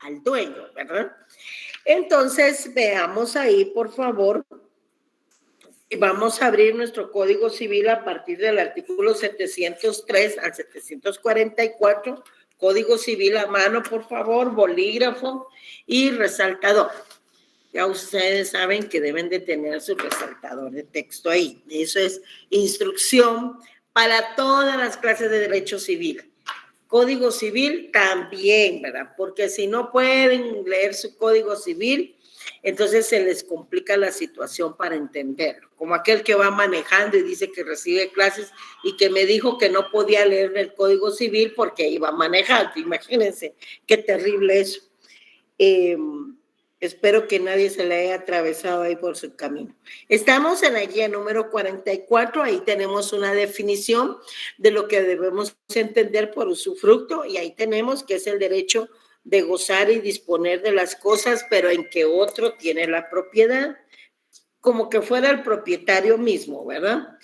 al dueño, ¿verdad? Entonces, veamos ahí, por favor. Vamos a abrir nuestro Código Civil a partir del artículo 703 al 744. Código Civil a mano, por favor, bolígrafo y resaltador. Ya ustedes saben que deben de tener su resaltador de texto ahí. Eso es instrucción para todas las clases de derecho civil. Código Civil también, ¿verdad? Porque si no pueden leer su Código Civil, entonces se les complica la situación para entenderlo. Como aquel que va manejando y dice que recibe clases y que me dijo que no podía leer el Código Civil porque iba manejando. Imagínense qué terrible eso. Espero que nadie se le haya atravesado ahí por su camino. Estamos en la guía número 44, ahí tenemos una definición de lo que debemos entender por usufructo y ahí tenemos que es el derecho de gozar y disponer de las cosas, pero en que otro tiene la propiedad, como que fuera el propietario mismo, ¿verdad?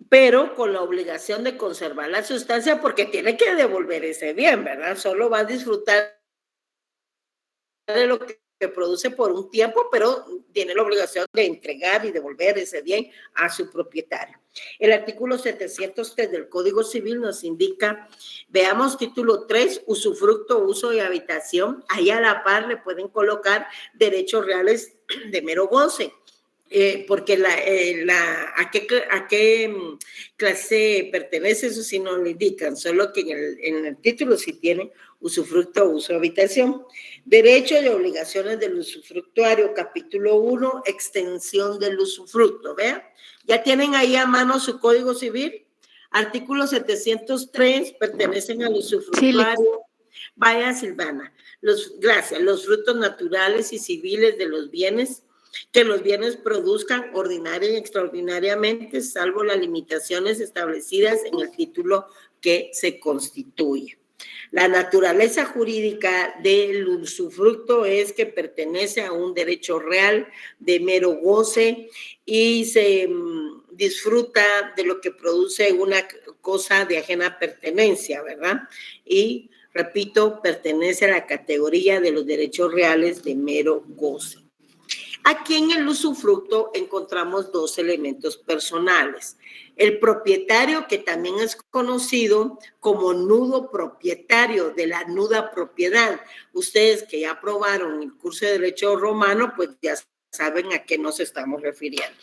Pero con la obligación de conservar la sustancia porque tiene que devolver ese bien, ¿verdad? Solo va a disfrutar de lo que produce por un tiempo, pero tiene la obligación de entregar y devolver ese bien a su propietario. El artículo 703 del Código Civil nos indica, veamos título 3, usufructo, uso y habitación. Ahí a la par le pueden colocar derechos reales de mero goce. Porque a qué clase pertenece, eso sí no lo indican, solo que en el título sí tiene usufructo o uso de habitación. Derecho y obligaciones del usufructuario, capítulo 1, extensión del usufructo, ¿vean? Ya tienen ahí a mano su Código Civil, artículo 703, pertenecen al usufructuario. Sí. Vaya, Silvana, gracias, los frutos naturales y civiles de los bienes, que los bienes produzcan ordinaria y extraordinariamente, salvo las limitaciones establecidas en el título que se constituye. La naturaleza jurídica del usufructo es que pertenece a un derecho real de mero goce y se disfruta de lo que produce una cosa de ajena pertenencia, ¿verdad? Y, repito, pertenece a la categoría de los derechos reales de mero goce. Aquí en el usufructo encontramos dos elementos personales. El propietario, que también es conocido como nudo propietario, de la nuda propiedad. Ustedes que ya aprobaron el curso de Derecho Romano, pues ya saben a qué nos estamos refiriendo.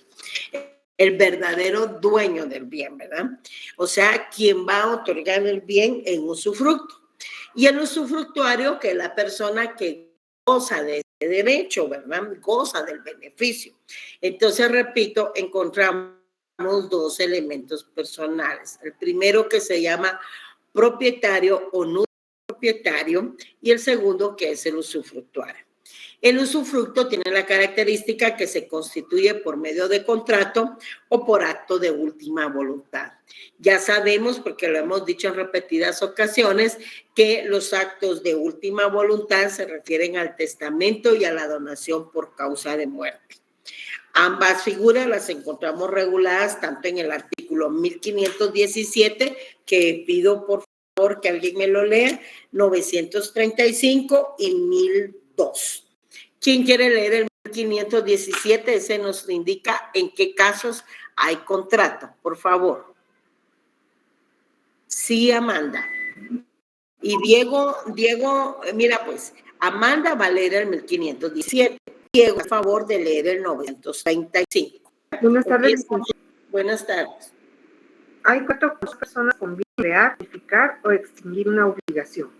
El verdadero dueño del bien, ¿verdad? O sea, quien va a otorgar el bien en usufructo. Y el usufructuario, que es la persona que goza de derecho, ¿verdad? Goza del beneficio. Entonces, repito, encontramos dos elementos personales. El primero que se llama propietario o no propietario y el segundo que es el usufructuario. El usufructo tiene la característica que se constituye por medio de contrato o por acto de última voluntad. Ya sabemos, porque lo hemos dicho en repetidas ocasiones, que los actos de última voluntad se refieren al testamento y a la donación por causa de muerte. Ambas figuras las encontramos reguladas tanto en el artículo 1517, que pido por favor que alguien me lo lea, 935 y 1002. ¿Quién quiere leer el 1517? Ese nos indica en qué casos hay contrato, por favor. Sí, Amanda. Y Diego, mira pues, Amanda va a leer el 1517. Diego, por favor, de leer el 935. Buenas tardes. Buenas tardes. Hay cuatro personas conviene crear, modificar o extinguir una obligación.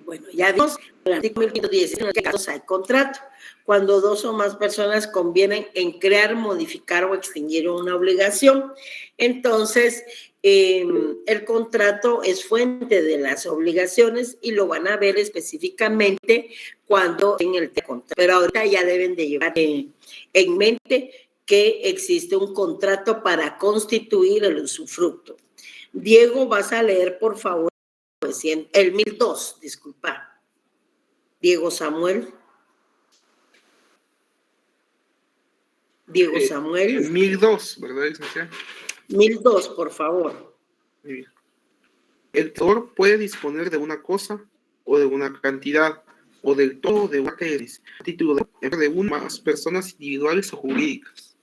Bueno, ya vimos en el artículo 1510 en qué casos hay contrato. Cuando dos o más personas convienen en crear, modificar o extinguir una obligación. Entonces, el contrato es fuente de las obligaciones y lo van a ver específicamente cuando en el contrato. Pero ahorita ya deben de llevar en mente que existe un contrato para constituir el usufructo. Diego, vas a leer, por favor, el 1002, disculpa. Diego Samuel. Diego Samuel. El 1002, ¿verdad, licenciada? 1002, por favor. Muy bien. El tenedor puede disponer de una cosa o de una cantidad o del todo de una tesis, a título de una más personas individuales o jurídicas.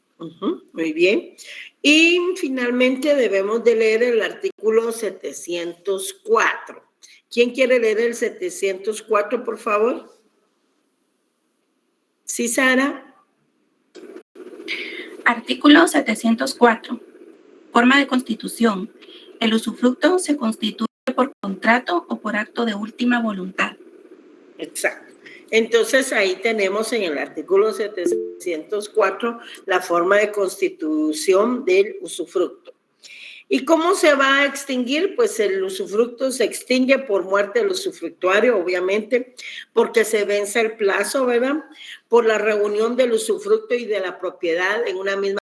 Muy bien. Y finalmente debemos de leer el artículo 704. ¿Quién quiere leer el 704, por favor? ¿Sí, Sara? Artículo 704. Forma de constitución. El usufructo se constituye por contrato o por acto de última voluntad. Exacto. Entonces ahí tenemos en el artículo 704 la forma de constitución del usufructo. ¿Y cómo se va a extinguir? Pues el usufructo se extingue por muerte del usufructuario, obviamente, porque se vence el plazo, ¿verdad? Por la reunión del usufructo y de la propiedad en una misma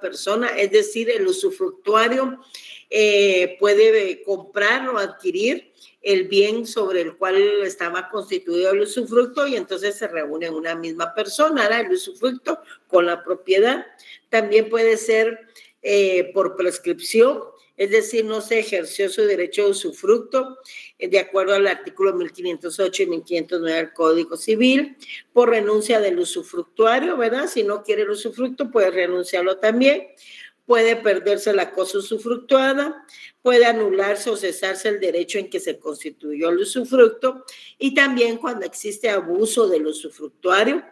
persona, es decir, el usufructuario puede comprar o adquirir el bien sobre el cual estaba constituido el usufructo y entonces se reúne en una misma persona, ¿verdad? El usufructo con la propiedad. También puede ser por prescripción, es decir, no se ejerció su derecho de usufructo de acuerdo al artículo 1508 y 1509 del Código Civil, por renuncia del usufructuario, ¿verdad? Si no quiere el usufructo, puede renunciarlo también. Puede perderse la cosa usufructuada, puede anularse o cesarse el derecho en que se constituyó el usufructo y también cuando existe abuso del usufructuario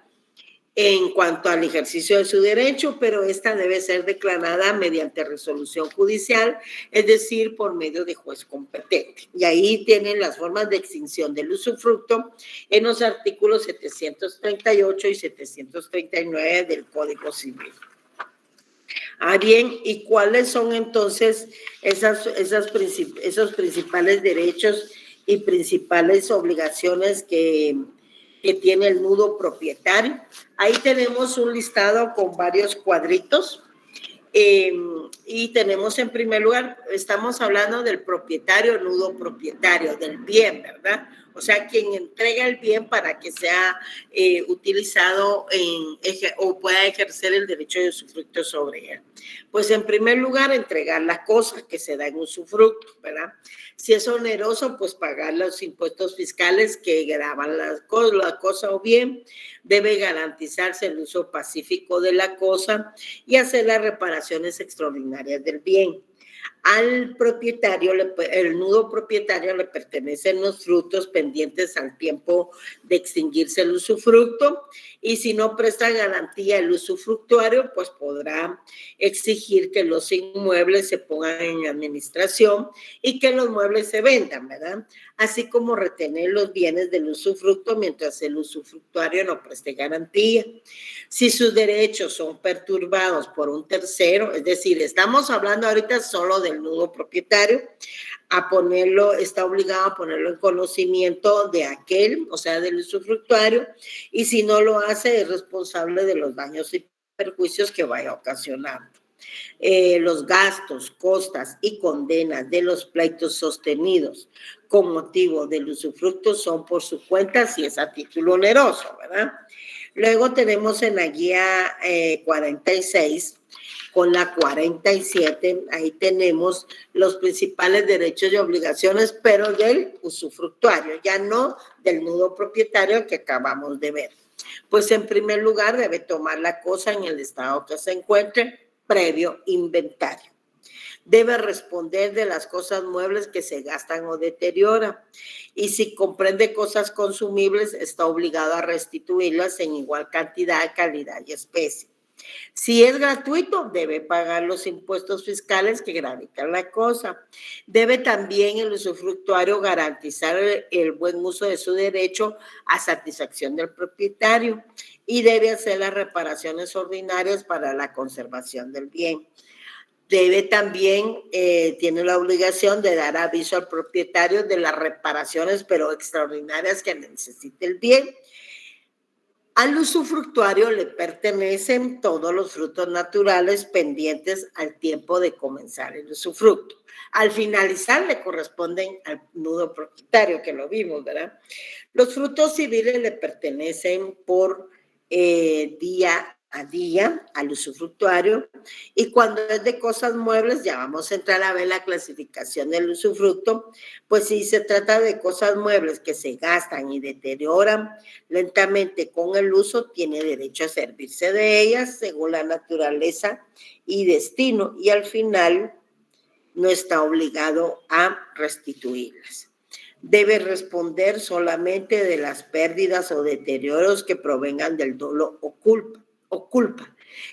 en cuanto al ejercicio de su derecho, pero esta debe ser declarada mediante resolución judicial, es decir, por medio de juez competente. Y ahí tienen las formas de extinción del usufructo en los artículos 738 y 739 del Código Civil. Bien, ¿y cuáles son entonces esos principales derechos y principales obligaciones que tiene el nudo propietario? Ahí tenemos un listado con varios cuadritos y tenemos en primer lugar, estamos hablando del propietario, nudo propietario, del bien, ¿verdad? O sea, quien entrega el bien para que sea utilizado o pueda ejercer el derecho de usufructo sobre él. Pues en primer lugar, entregar la cosa que se da en usufructo, ¿verdad? Si es oneroso, pues pagar los impuestos fiscales que graban la cosa o bien, debe garantizarse el uso pacífico de la cosa y hacer las reparaciones extraordinarias del bien. Al propietario, el nudo propietario le pertenecen los frutos pendientes al tiempo de extinguirse el usufructo y si no presta garantía el usufructuario, pues podrá exigir que los inmuebles se pongan en administración y que los muebles se vendan, ¿verdad? Así como retener los bienes del usufructo mientras el usufructuario no preste garantía. Si sus derechos son perturbados por un tercero, es decir, estamos hablando ahorita solo del nudo propietario, está obligado a ponerlo en conocimiento de aquel, o sea, del usufructuario, y si no lo hace, es responsable de los daños y perjuicios que vaya ocasionando. Los gastos, costas y condenas de los pleitos sostenidos con motivo del usufructo son por su cuenta si es a título oneroso, ¿verdad? Luego tenemos en la guía 46 con la 47, ahí tenemos los principales derechos y obligaciones, pero del usufructuario, ya no del nudo propietario que acabamos de ver. Pues en primer lugar debe tomar la cosa en el estado que se encuentre previo inventario. Debe responder de las cosas muebles que se gastan o deterioran. Y si comprende cosas consumibles, está obligado a restituirlas en igual cantidad, calidad y especie. Si es gratuito, debe pagar los impuestos fiscales que gravitan la cosa. Debe también el usufructuario garantizar el buen uso de su derecho a satisfacción del propietario y debe hacer las reparaciones ordinarias para la conservación del bien. Debe también, tiene la obligación de dar aviso al propietario de las reparaciones, pero extraordinarias que necesite el bien. Al usufructuario le pertenecen todos los frutos naturales pendientes al tiempo de comenzar el usufructo. Al finalizar le corresponden al nudo propietario, que lo vimos, ¿verdad? Los frutos civiles le pertenecen por día a día al usufructuario, y cuando es de cosas muebles, ya vamos a entrar a ver la clasificación del usufructo. Pues si se trata de cosas muebles que se gastan y deterioran lentamente con el uso, tiene derecho a servirse de ellas según la naturaleza y destino, y al final no está obligado a restituirlas. Debe responder solamente de las pérdidas o deterioros que provengan del dolo o culpa.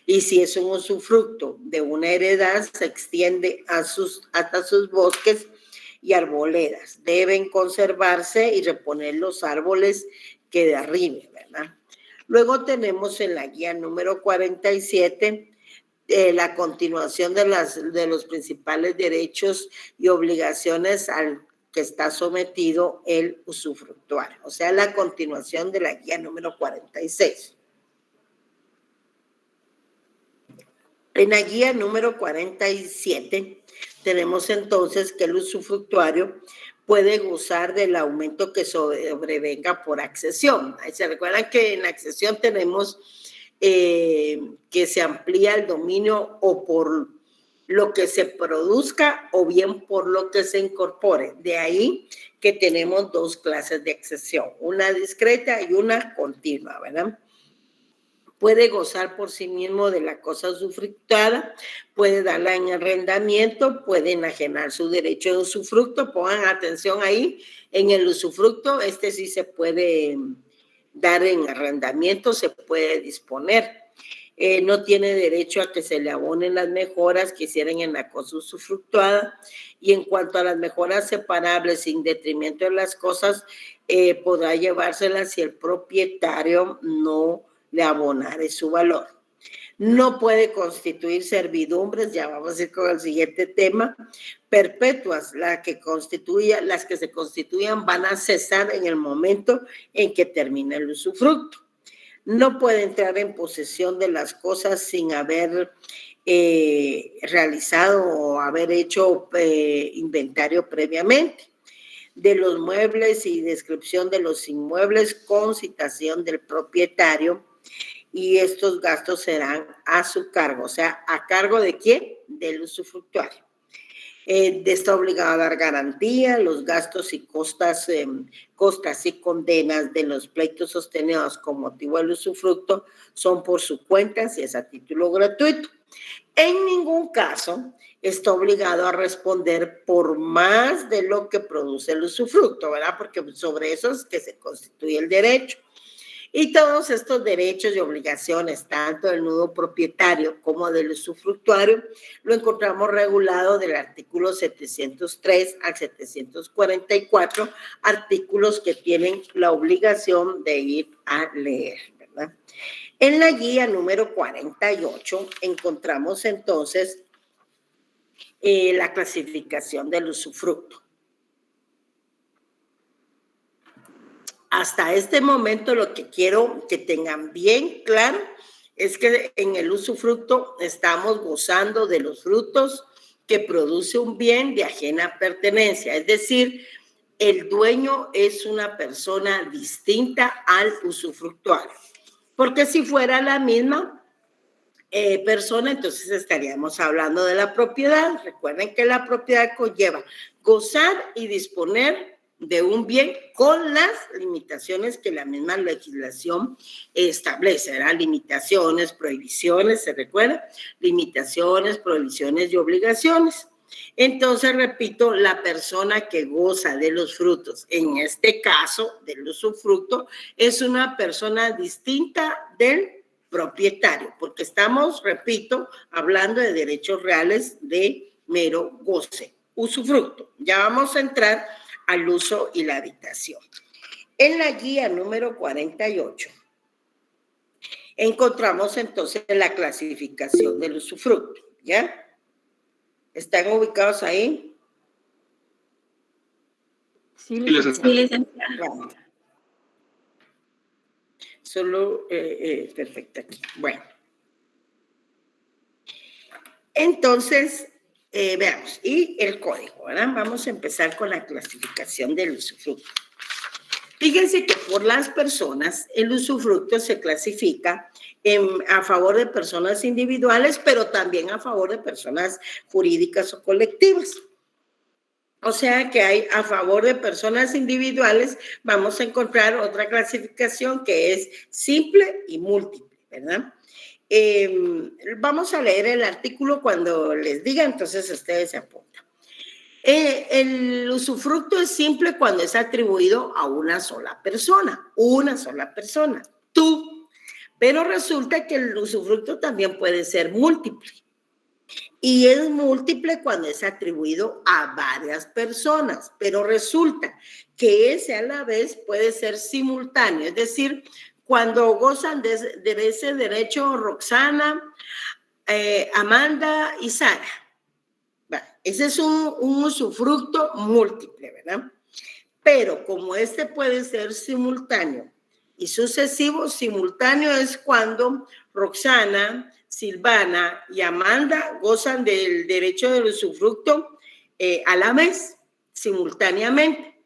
Y si es un usufructo de una heredad, se extiende hasta sus bosques y arboledas. Deben conservarse y reponer los árboles que derriben, ¿verdad? Luego tenemos en la guía número 47 la continuación de los principales derechos y obligaciones al que está sometido el usufructuario, o sea, la continuación de la guía número 46. En la guía número 47 tenemos entonces que el usufructuario puede gozar del aumento que sobrevenga por accesión. Se recuerdan que en la accesión tenemos que se amplía el dominio o por lo que se produzca o bien por lo que se incorpore. De ahí que tenemos dos clases de accesión, una discreta y una continua, ¿verdad? Puede gozar por sí mismo de la cosa usufructada, puede darla en arrendamiento, puede enajenar su derecho de usufructo. Pongan atención ahí, en el usufructo, sí se puede dar en arrendamiento, se puede disponer. No tiene derecho a que se le abonen las mejoras que hicieran en la cosa usufructuada, y en cuanto a las mejoras separables sin detrimento de las cosas, podrá llevárselas si el propietario no le abonare su valor. No puede constituir servidumbres, ya vamos a ir con el siguiente tema, perpetuas. Las que se constituyan van a cesar en el momento en que termine el usufructo. No puede entrar en posesión de las cosas sin haber realizado o haber hecho inventario previamente de los muebles y descripción de los inmuebles con citación del propietario, y estos gastos serán a su cargo. O sea, ¿a cargo de quién? Del usufructuario. Está obligado a dar garantía. Los gastos y costas y condenas de los pleitos sostenidos con motivo del usufructo son por su cuenta, si es a título gratuito. En ningún caso está obligado a responder por más de lo que produce el usufructo, ¿verdad? Porque sobre eso es que se constituye el derecho. Y todos estos derechos y obligaciones, tanto del nudo propietario como del usufructuario, lo encontramos regulado del artículo 703 al 744, artículos que tienen la obligación de ir a leer, ¿verdad? En la guía número 48 encontramos entonces la clasificación del usufructo. Hasta este momento lo que quiero que tengan bien claro es que en el usufructo estamos gozando de los frutos que produce un bien de ajena pertenencia, es decir, el dueño es una persona distinta al usufructuario, porque si fuera la misma persona, entonces estaríamos hablando de la propiedad. Recuerden que la propiedad conlleva gozar y disponer de un bien con las limitaciones que la misma legislación establece, ¿verdad? Limitaciones, prohibiciones, ¿se recuerda? Limitaciones, prohibiciones y obligaciones. Entonces, repito, la persona que goza de los frutos, en este caso del usufructo, es una persona distinta del propietario, porque estamos, repito, hablando de derechos reales de mero goce, usufructo. Ya vamos a entrar al uso y la habitación. En la guía número 48 encontramos entonces la clasificación del usufructo, ¿ya? ¿Están ubicados ahí? Sí, licenciada. Sí, licenciada. Solo, perfecto aquí. Bueno. Entonces, veamos. Y el código, ¿verdad? Vamos a empezar con la clasificación del usufructo. Fíjense que por las personas, el usufructo se clasifica a favor de personas individuales, pero también a favor de personas jurídicas o colectivas. O sea que hay a favor de personas individuales, vamos a encontrar otra clasificación que es simple y múltiple, ¿verdad? Vamos a leer el artículo cuando les diga, entonces ustedes se apuntan. El usufructo es simple cuando es atribuido a una sola persona, tú. Pero resulta que el usufructo también puede ser múltiple. Y es múltiple cuando es atribuido a varias personas, pero resulta que ese a la vez puede ser simultáneo, es decir, cuando gozan de ese derecho Roxana, Amanda y Sara. Bueno, ese es un usufructo múltiple, ¿verdad? Pero como este puede ser simultáneo y sucesivo, simultáneo es cuando Roxana, Silvana y Amanda gozan del derecho del usufructo a la vez, simultáneamente.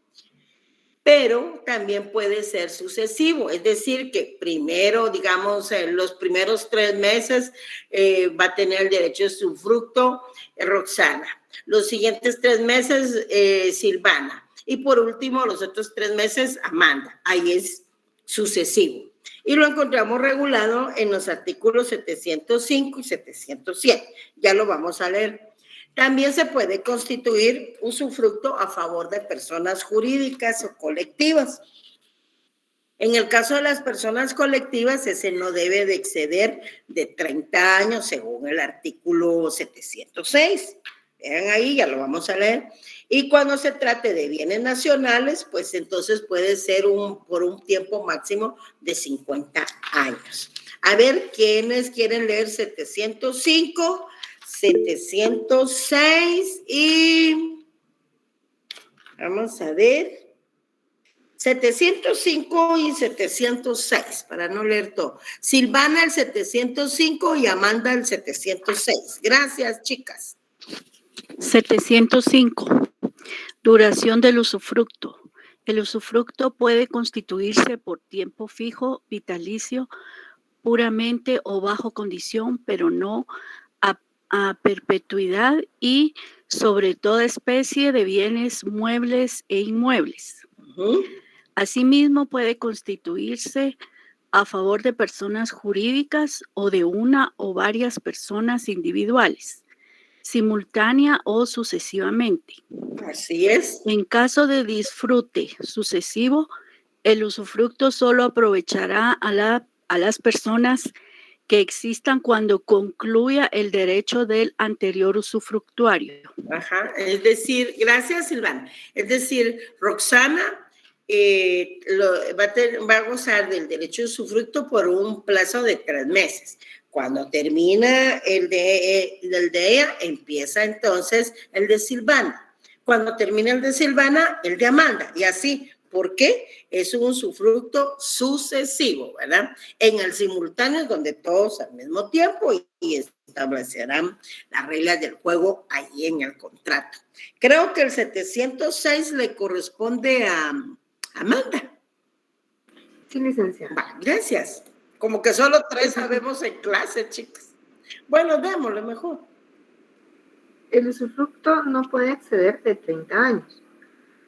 Pero también puede ser sucesivo, es decir, que primero, digamos, en los primeros 3 meses va a tener el derecho de usufructo Roxana, los siguientes 3 meses Silvana y por último los otros 3 meses Amanda, ahí es sucesivo. Y lo encontramos regulado en los artículos 705 y 707, ya lo vamos a leer. También se puede constituir usufructo a favor de personas jurídicas o colectivas. En el caso de las personas colectivas, ese no debe de exceder de 30 años, según el artículo 706. Vean ahí, ya lo vamos a leer. Y cuando se trate de bienes nacionales, pues entonces puede ser por un tiempo máximo de 50 años. A ver, ¿quiénes quieren leer 705? 706 y vamos a ver 705 y 706 para no leer todo. Silvana el 705 y Amanda el 706. Gracias, chicas. 705. Duración del usufructo. El usufructo puede constituirse por tiempo fijo, vitalicio, puramente o bajo condición, pero no a perpetuidad y sobre toda especie de bienes muebles e inmuebles. Asimismo, puede constituirse a favor de personas jurídicas o de una o varias personas individuales, simultánea o sucesivamente. Así es. En caso de disfrute sucesivo, el usufructo solo aprovechará a las personas que existan cuando concluya el derecho del anterior usufructuario. Ajá, es decir, gracias Silvana, es decir, Roxana va a gozar del derecho de usufructo por un plazo de 3 meses. Cuando termina el de ella, empieza entonces el de Silvana. Cuando termina el de Silvana, el de Amanda, y así. ¿Por qué? Es un usufructo sucesivo, ¿verdad? En el simultáneo es donde todos al mismo tiempo y establecerán las reglas del juego ahí en el contrato. Creo que el 706 le corresponde a Amanda. Sí, licenciada. Va, gracias. Como que solo 3 sabemos en clase, chicas. Bueno, démosle mejor. El usufructo no puede exceder de 30 años.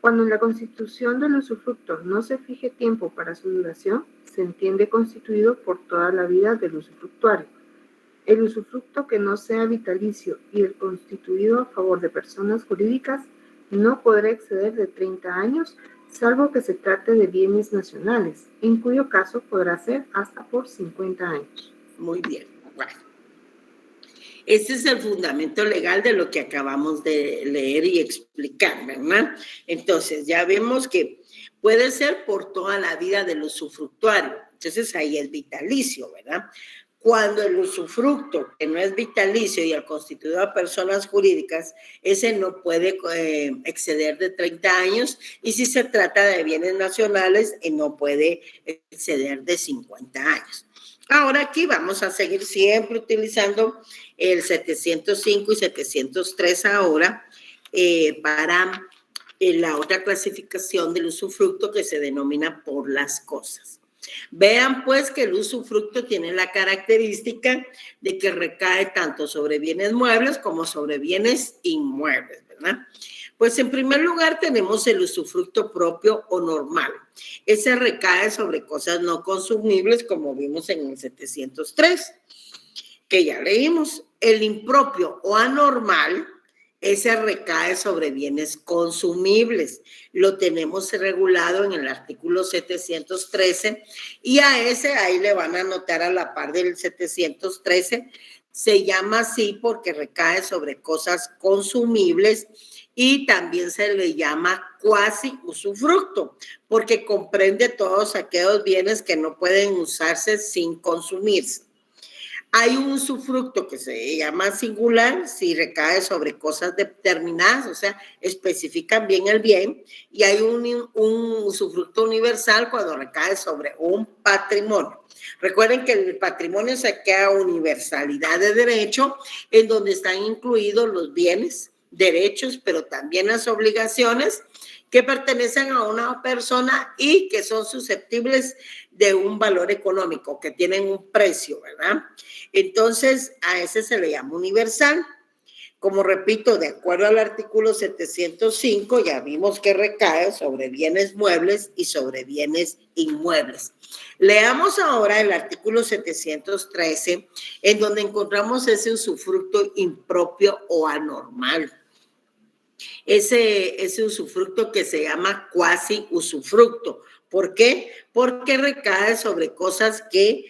Cuando en la constitución del usufructo no se fije tiempo para su duración, se entiende constituido por toda la vida del usufructuario. El usufructo que no sea vitalicio y el constituido a favor de personas jurídicas no podrá exceder de 30 años, salvo que se trate de bienes nacionales, en cuyo caso podrá ser hasta por 50 años. Muy bien. Bueno. Ese es el fundamento legal de lo que acabamos de leer y explicar, ¿verdad? Entonces, ya vemos que puede ser por toda la vida del usufructuario. Entonces, ahí es vitalicio, ¿verdad? Cuando el usufructo, que no es vitalicio y al constituido a personas jurídicas, ese no puede exceder de 30 años, y si se trata de bienes nacionales, no puede exceder de 50 años. Ahora aquí vamos a seguir siempre utilizando el 705 y 703 ahora para la otra clasificación del usufructo que se denomina por las cosas. Vean pues que el usufructo tiene la característica de que recae tanto sobre bienes muebles como sobre bienes inmuebles, ¿verdad? Pues en primer lugar tenemos el usufructo propio o normal. Ese recae sobre cosas no consumibles, como vimos en el 703, que ya leímos. El impropio o anormal, ese recae sobre bienes consumibles. Lo tenemos regulado en el artículo 713 y a ese ahí le van a anotar a la par del 713. Se llama así porque recae sobre cosas consumibles y también se le llama cuasi usufructo porque comprende todos aquellos bienes que no pueden usarse sin consumirse. Hay un usufructo que se llama singular si recae sobre cosas determinadas, o sea, especifican bien el bien, y hay un usufructo universal cuando recae sobre un patrimonio. Recuerden que el patrimonio se queda universalidad de derecho, en donde están incluidos los bienes, derechos, pero también las obligaciones que pertenecen a una persona y que son susceptibles de un valor económico, que tienen un precio, ¿verdad? Entonces, a ese se le llama universal. Como repito, de acuerdo al artículo 705, ya vimos que recae sobre bienes muebles y sobre bienes inmuebles. Leamos ahora el artículo 713, en donde encontramos ese usufructo impropio o anormal. Ese usufructo que se llama cuasi usufructo. ¿Por qué? Porque recae sobre cosas que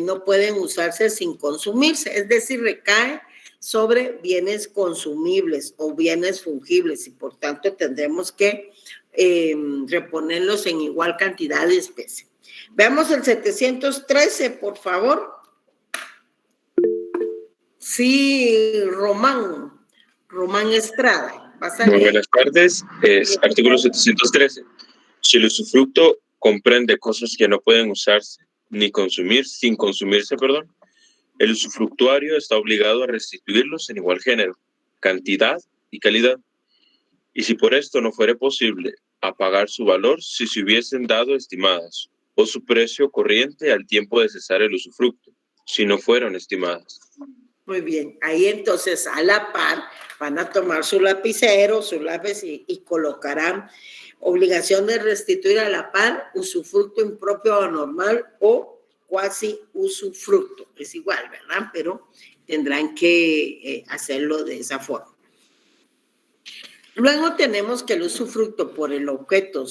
no pueden usarse sin consumirse, es decir, recae sobre bienes consumibles o bienes fungibles y por tanto tendremos que reponerlos en igual cantidad de especie. Veamos el 713, por favor. Sí, Román Estrada. Muy buenas tardes. Es artículo 713. Si el usufructo comprende cosas que no pueden usarse ni sin consumirse, el usufructuario está obligado a restituirlos en igual género, cantidad y calidad. Y si por esto no fuere posible, a pagar su valor si se hubiesen dado estimadas, o su precio corriente al tiempo de cesar el usufructo, si no fueron estimadas. Muy bien, ahí entonces a la par van a tomar su lapicero, su lápiz y colocarán obligación de restituir a la par usufructo impropio o anormal o cuasi usufructo. Es igual, ¿verdad? Pero tendrán que hacerlo de esa forma. Luego tenemos que el usufructo por el objeto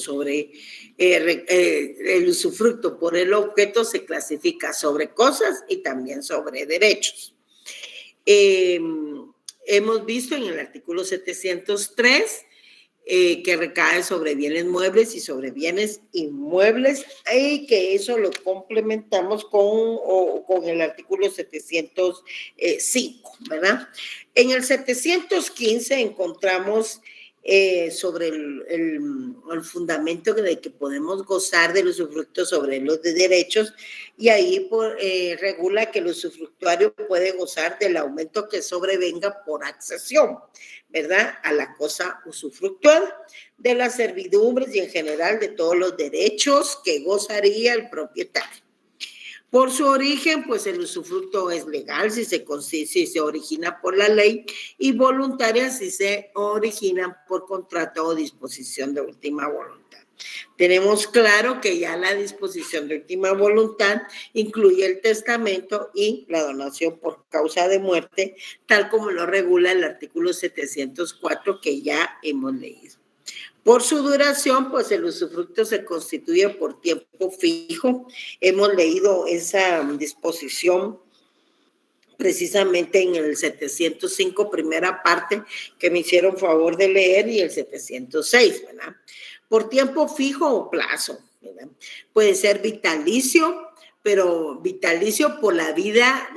el usufructo por el objeto se clasifica sobre cosas y también sobre derechos. Hemos visto en el artículo 703 que recae sobre bienes muebles y sobre bienes inmuebles y que eso lo complementamos con el artículo 705, ¿verdad? En el 715 encontramos sobre el fundamento de que podemos gozar del usufructo sobre los derechos y ahí regula que el usufructuario puede gozar del aumento que sobrevenga por accesión, ¿verdad? A la cosa usufructuada, de las servidumbres y en general de todos los derechos que gozaría el propietario. Por su origen, pues el usufructo es legal si se origina por la ley y voluntaria si se origina por contrato o disposición de última voluntad. Tenemos claro que ya la disposición de última voluntad incluye el testamento y la donación por causa de muerte, tal como lo regula el artículo 704 que ya hemos leído. Por su duración, pues el usufructo se constituye por tiempo fijo. Hemos leído esa disposición precisamente en el 705, primera parte, que me hicieron favor de leer, y el 706, ¿verdad? Por tiempo fijo o plazo, ¿verdad? Puede ser vitalicio, pero vitalicio por la vida,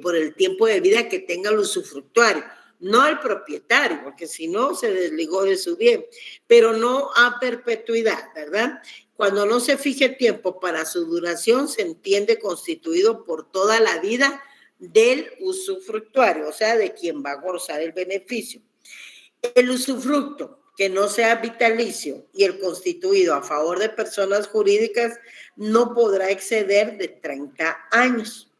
por el tiempo de vida que tenga el usufructuario, no el propietario, porque si no se desligó de su bien, pero no a perpetuidad, ¿verdad? Cuando no se fije tiempo para su duración, se entiende constituido por toda la vida del usufructuario, o sea, de quien va a gozar el beneficio. El usufructo que no sea vitalicio y el constituido a favor de personas jurídicas no podrá exceder de 30 años.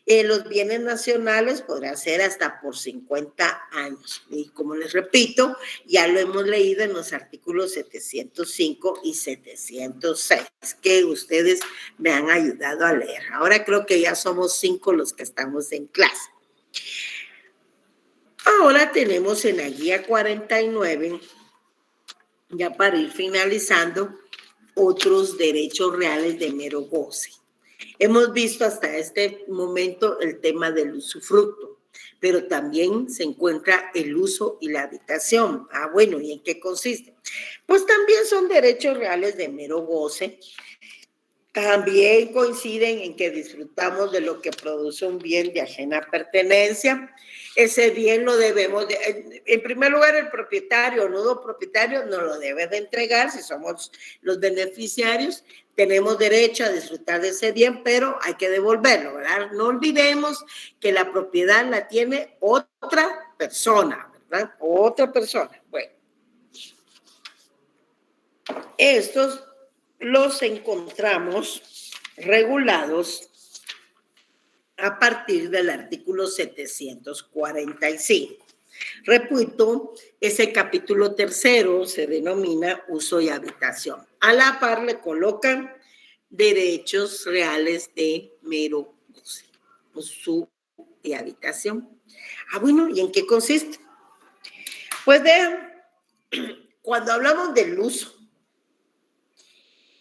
Los bienes nacionales podrán ser hasta por 50 años. Y como les repito, ya lo hemos leído en los artículos 705 y 706, que ustedes me han ayudado a leer. Ahora creo que ya somos 5 los que estamos en clase. Ahora tenemos en la guía 49, ya para ir finalizando, otros derechos reales de mero goce. Hemos visto hasta este momento el tema del usufructo, pero también se encuentra el uso y la habitación. Bueno, ¿y en qué consiste? Pues también son derechos reales de mero goce. También coinciden en que disfrutamos de lo que produce un bien de ajena pertenencia. Ese bien lo debemos, en primer lugar, el propietario o nudo propietario nos lo debe de entregar si somos los beneficiarios. Tenemos derecho a disfrutar de ese bien, pero hay que devolverlo, ¿verdad? No olvidemos que la propiedad la tiene otra persona, ¿verdad? Otra persona. Bueno, estos los encontramos regulados a partir del artículo 745. Repito, ese capítulo tercero se denomina uso y habitación. A la par le colocan derechos reales de mero goce, uso y habitación. Bueno, ¿y en qué consiste? Pues vean, cuando hablamos del uso,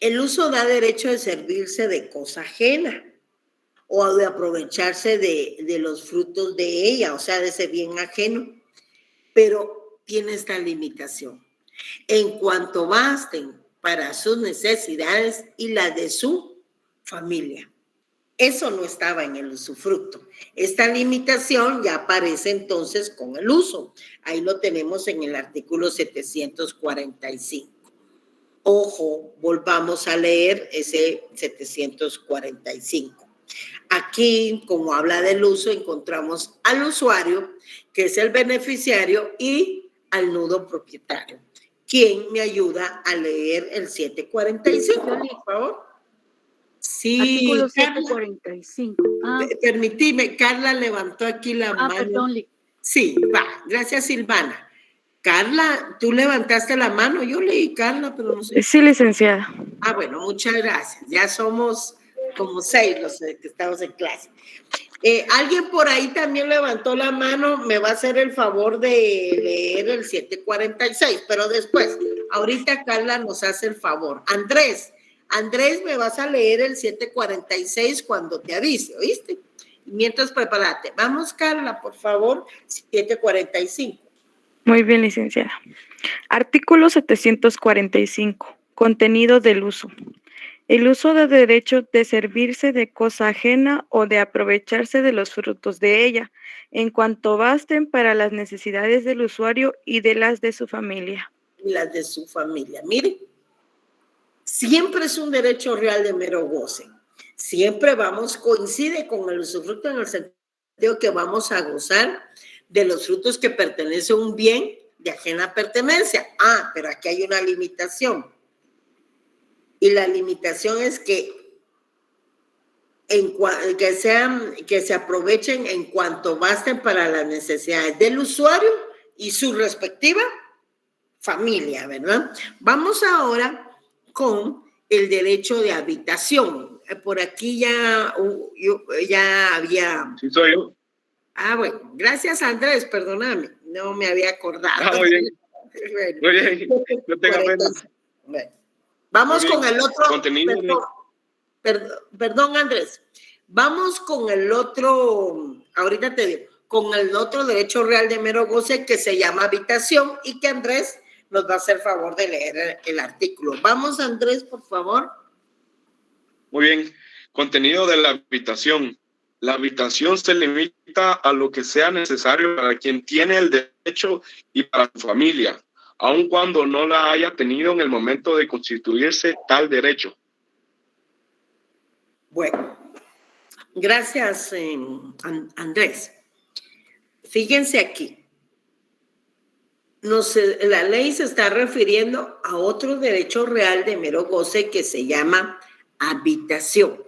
el uso da derecho de servirse de cosa ajena o de aprovecharse de los frutos de ella, o sea, de ese bien ajeno, pero tiene esta limitación. En cuanto basten para sus necesidades y las de su familia. Eso no estaba en el usufructo. Esta limitación ya aparece entonces con el uso. Ahí lo tenemos en el artículo 745. Ojo, volvamos a leer ese 745. Aquí, como habla del uso, encontramos al usuario, que es el beneficiario, y al nudo propietario. ¿Quién me ayuda a leer el 745, por favor? Sí, artículo Carla, 745. Permitime, Carla levantó aquí la mano. Perdón. Sí, va, gracias, Silvana. Carla, tú levantaste la mano, yo leí Carla, pero no sé. Sí, licenciada. Bueno, muchas gracias. Ya somos como 6 los que estamos en clase. Alguien por ahí también levantó la mano, me va a hacer el favor de leer el 746, pero después, ahorita Carla nos hace el favor. Andrés, me vas a leer el 746 cuando te avise, ¿oíste? Mientras prepárate. Vamos, Carla, por favor, 745. Muy bien, licenciada. Artículo 745. Contenido del uso. El uso da derecho de servirse de cosa ajena o de aprovecharse de los frutos de ella, en cuanto basten para las necesidades del usuario y de las de su familia. Las de su familia. Miren, siempre es un derecho real de mero goce. Siempre coincide con el usufructo en el sentido que vamos a gozar de los frutos que pertenecen a un bien de ajena pertenencia. Pero aquí hay una limitación. Y la limitación es que se aprovechen en cuanto basten para las necesidades del usuario y su respectiva familia, ¿verdad? Vamos ahora con el derecho de habitación. Por aquí ya había... Sí, soy yo. Bueno, gracias, Andrés, perdóname, no me había acordado. Muy bien. Muy bien, no tenga pena. Bueno. Vamos con el otro. Contenido. Perdón, Andrés. Vamos con el otro, ahorita te digo, con el otro derecho real de mero goce que se llama habitación y que Andrés nos va a hacer favor de leer el artículo. Vamos, Andrés, por favor. Muy bien. Contenido de la habitación. La habitación se limita a lo que sea necesario para quien tiene el derecho y para su familia, aun cuando no la haya tenido en el momento de constituirse tal derecho. Bueno, gracias, Andrés. Fíjense aquí. La ley se está refiriendo a otro derecho real de mero goce que se llama habitación.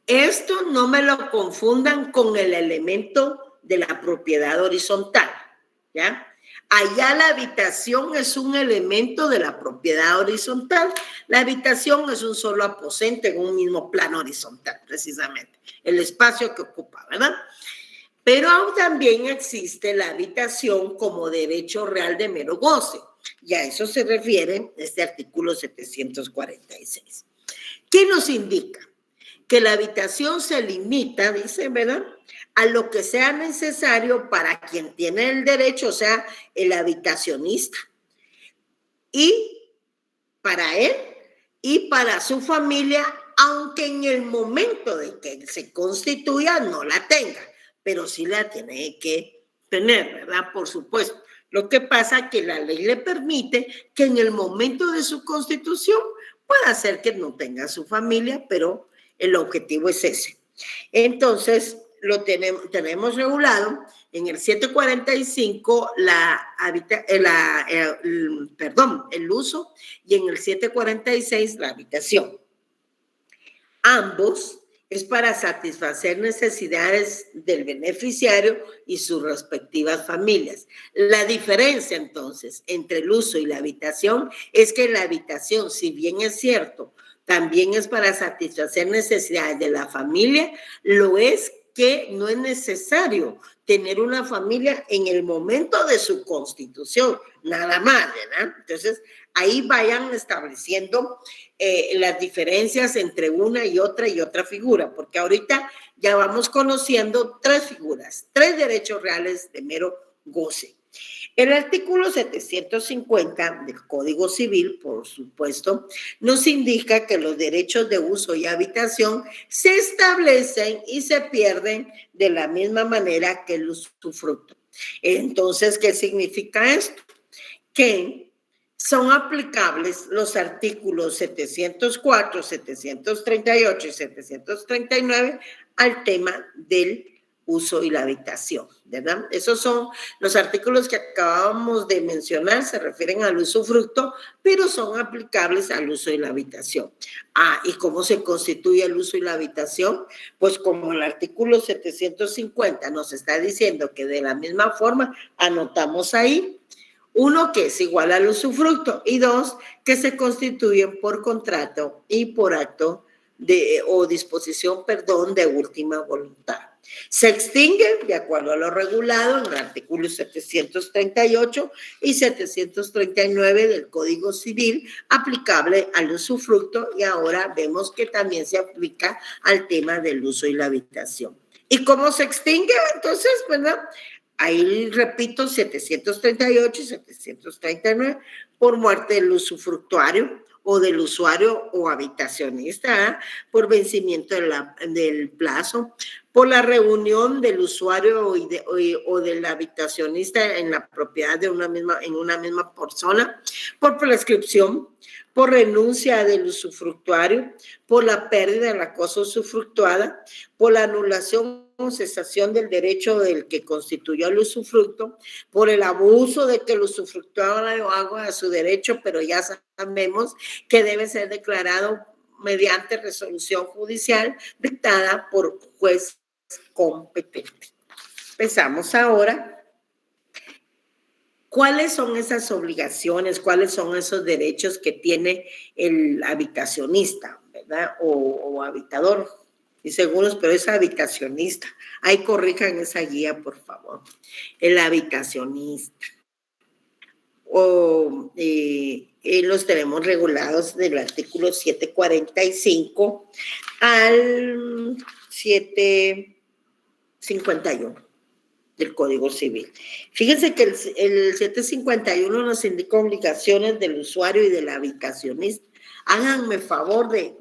Esto no me lo confundan con el elemento de la propiedad horizontal, ¿ya? Allá la habitación es un elemento de la propiedad horizontal. La habitación es un solo aposento en un mismo plano horizontal, precisamente, el espacio que ocupa, ¿verdad? Pero también existe la habitación como derecho real de mero goce, y a eso se refiere este artículo 746. ¿Qué nos indica? Que la habitación se limita, dice, ¿verdad?, a lo que sea necesario para quien tiene el derecho, o sea, el habitacionista, y para él y para su familia, aunque en el momento de que se constituya no la tenga, pero sí la tiene que tener, ¿verdad? Por supuesto. Lo que pasa es que la ley le permite que en el momento de su constitución pueda ser que no tenga su familia, pero el objetivo es ese. Entonces, lo tenemos regulado en el 745 el uso, y en el 746 la habitación. Ambos es para satisfacer necesidades del beneficiario y sus respectivas familias. La diferencia, entonces, entre el uso y la habitación es que la habitación, si bien es cierto, también es para satisfacer necesidades de la familia, lo es que no es necesario tener una familia en el momento de su constitución, nada más, ¿verdad? Entonces, ahí vayan estableciendo las diferencias entre una y otra figura, porque ahorita ya vamos conociendo tres figuras, tres derechos reales de mero goce. El artículo 750 del Código Civil, por supuesto, nos indica que los derechos de uso y habitación se establecen y se pierden de la misma manera que el usufructo. Entonces, ¿qué significa esto? Que son aplicables los artículos 704, 738 y 739 al tema del uso y la habitación, ¿verdad? Esos son los artículos que acabamos de mencionar, se refieren al usufructo, pero son aplicables al uso y la habitación. ¿Y cómo se constituye el uso y la habitación? Pues como el artículo 750 nos está diciendo que de la misma forma anotamos ahí, uno, que es igual al usufructo, y dos, que se constituyen por contrato y por acto o disposición, de última voluntad. Se extingue de acuerdo a lo regulado en el artículo 738 y 739 del Código Civil, aplicable al usufructo, y ahora vemos que también se aplica al tema del uso y la habitación. ¿Y cómo se extingue? Entonces, ¿verdad? Ahí repito, 738 y 739, por muerte del usufructorio o del usuario o habitacionista, por vencimiento del plazo, por la reunión del usuario o del habitacionista en la propiedad en una misma persona, por prescripción, por renuncia del usufructuario, por la pérdida de la cosa usufructuada, por la anulación o cesación del derecho del que constituyó el usufructo, por el abuso de que el usufructuario haga su derecho, pero ya sabemos que debe ser declarado mediante resolución judicial dictada por juez competente. Empezamos ahora. ¿Cuáles son esas obligaciones? ¿Cuáles son esos derechos que tiene el habitacionista, ¿verdad? O habitador. Y seguros, pero es habitacionista. Ahí corrijan esa guía, por favor. El habitacionista. Los tenemos regulados del artículo 745 al 751 del Código Civil. Fíjense que el 751 nos indica obligaciones del usuario y del habitacionista. Háganme favor de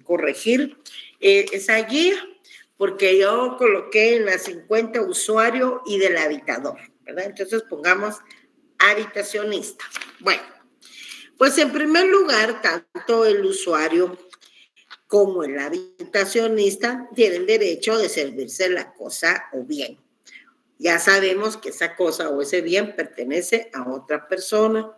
corregir esa guía, porque yo coloqué en la 50 usuario y del habitador, ¿verdad? Entonces pongamos habitacionista. Bueno, pues en primer lugar, tanto el usuario como el habitacionista tienen derecho de servirse la cosa o bien. Ya sabemos que esa cosa o ese bien pertenece a otra persona.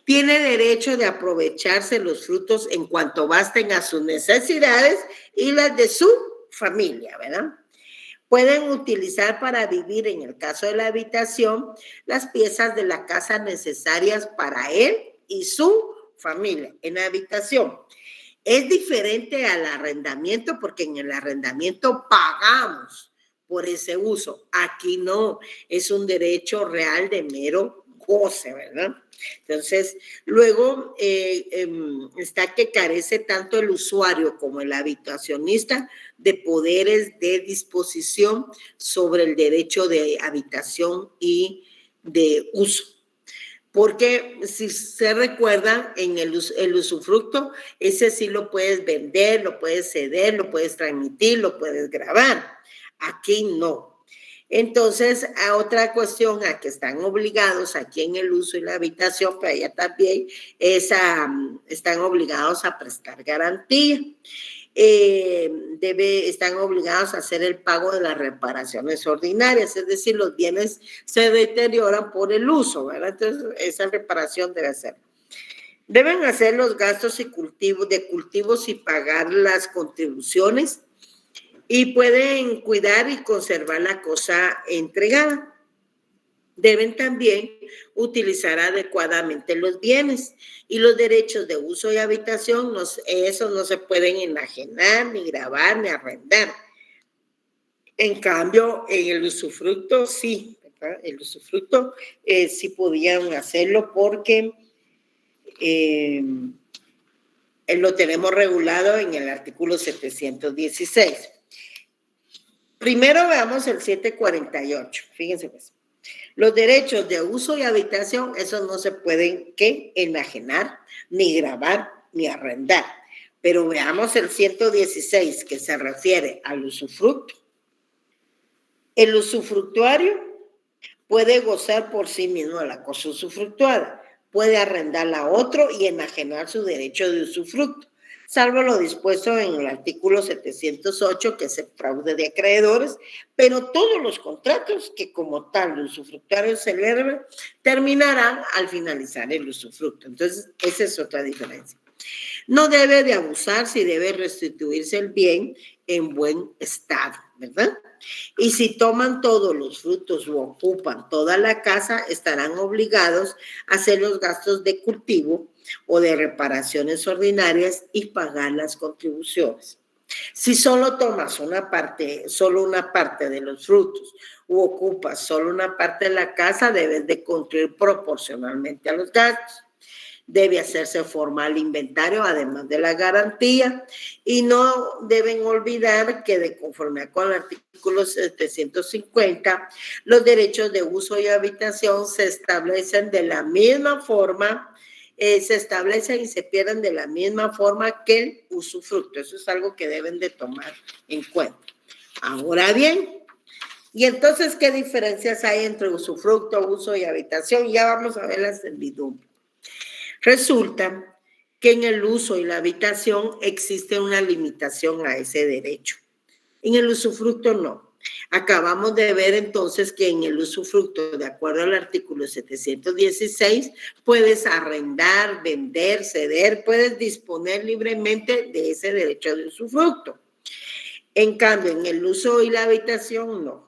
Tiene derecho de aprovecharse los frutos en cuanto basten a sus necesidades y las de su familia, ¿verdad? Pueden utilizar para vivir, en el caso de la habitación, las piezas de la casa necesarias para él y su familia en la habitación. Es diferente al arrendamiento porque en el arrendamiento pagamos por ese uso. Aquí no, es un derecho real de mero goce, ¿verdad? Entonces, luego está que carece tanto el usuario como el habitacionista de poderes de disposición sobre el derecho de habitación y de uso. Porque si se recuerdan, en el usufructo, ese sí lo puedes vender, lo puedes ceder, lo puedes transmitir, lo puedes grabar. Aquí no. Entonces, a otra cuestión a que están obligados aquí en el uso y la habitación, pero allá también están obligados a prestar garantía. Están obligados a hacer el pago de las reparaciones ordinarias, es decir, los bienes se deterioran por el uso, ¿verdad? Entonces, esa reparación debe ser. Deben hacer los gastos de cultivos y pagar las contribuciones y pueden cuidar y conservar la cosa entregada. Deben también utilizar adecuadamente los bienes y los derechos de uso y habitación, esos no se pueden enajenar, ni grabar, ni arrendar. En cambio, en el usufructo sí, ¿verdad? El usufructo sí podían hacerlo porque lo tenemos regulado en el artículo 716. Primero veamos el 748, fíjense pues. Los derechos de uso y habitación, esos no se pueden enajenar, ni grabar, ni arrendar. Pero veamos el 116, que se refiere al usufructo. El usufructuario puede gozar por sí mismo de la cosa usufructuada, puede arrendarla a otro y enajenar su derecho de usufructo, salvo lo dispuesto en el artículo 708, que es el fraude de acreedores, pero todos los contratos que como tal el usufructuario celebre terminarán al finalizar el usufructo. Entonces, esa es otra diferencia. No debe de abusar si debe restituirse el bien en buen estado, ¿verdad? Y si toman todos los frutos o ocupan toda la casa, estarán obligados a hacer los gastos de cultivo o de reparaciones ordinarias y pagar las contribuciones. Si solo tomas solo una parte de los frutos u ocupas solo una parte de la casa, debes de contribuir proporcionalmente a los gastos. Debe hacerse formal inventario, además de la garantía, y no deben olvidar que de conformidad con el artículo 750, los derechos de uso y habitación se establecen de la misma forma, se establecen y se pierden de la misma forma que el usufructo. Eso es algo que deben de tomar en cuenta. Ahora bien, y entonces, ¿qué diferencias hay entre usufructo, uso y habitación? Ya vamos a ver la servidumbre. Resulta que en el uso y la habitación existe una limitación a ese derecho. En el usufructo no. Acabamos de ver entonces que en el usufructo, de acuerdo al artículo 716, puedes arrendar, vender, ceder, puedes disponer libremente de ese derecho de usufructo. En cambio, en el uso y la habitación no.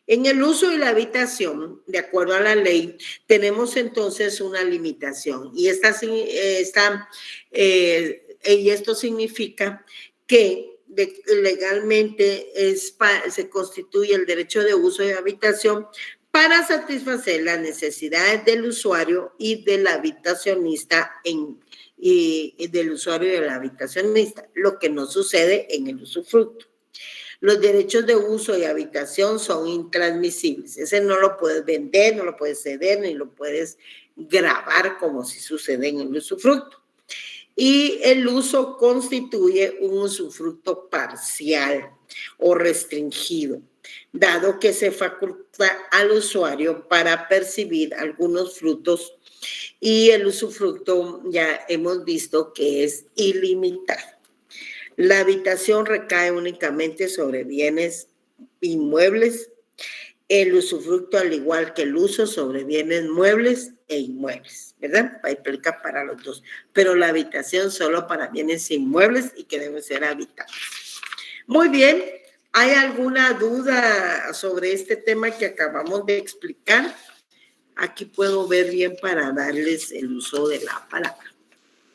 En el uso y la habitación, de acuerdo a la ley, tenemos entonces una limitación y esto significa que legalmente se constituye el derecho de uso y habitación para satisfacer las necesidades del usuario y del habitacionista lo que no sucede en el usufructo. Los derechos de uso y habitación son intransmisibles. Ese no lo puedes vender, no lo puedes ceder, ni lo puedes grabar como si sucede en el usufructo. Y el uso constituye un usufructo parcial o restringido, dado que se faculta al usuario para percibir algunos frutos, y el usufructo ya hemos visto que es ilimitado. La habitación recae únicamente sobre bienes inmuebles. El usufructo, al igual que el uso, sobre bienes muebles e inmuebles, ¿verdad? Aplica para los dos. Pero la habitación solo para bienes inmuebles y que deben ser habitables. Muy bien. ¿Hay alguna duda sobre este tema que acabamos de explicar? Aquí puedo ver bien para darles el uso de la palabra.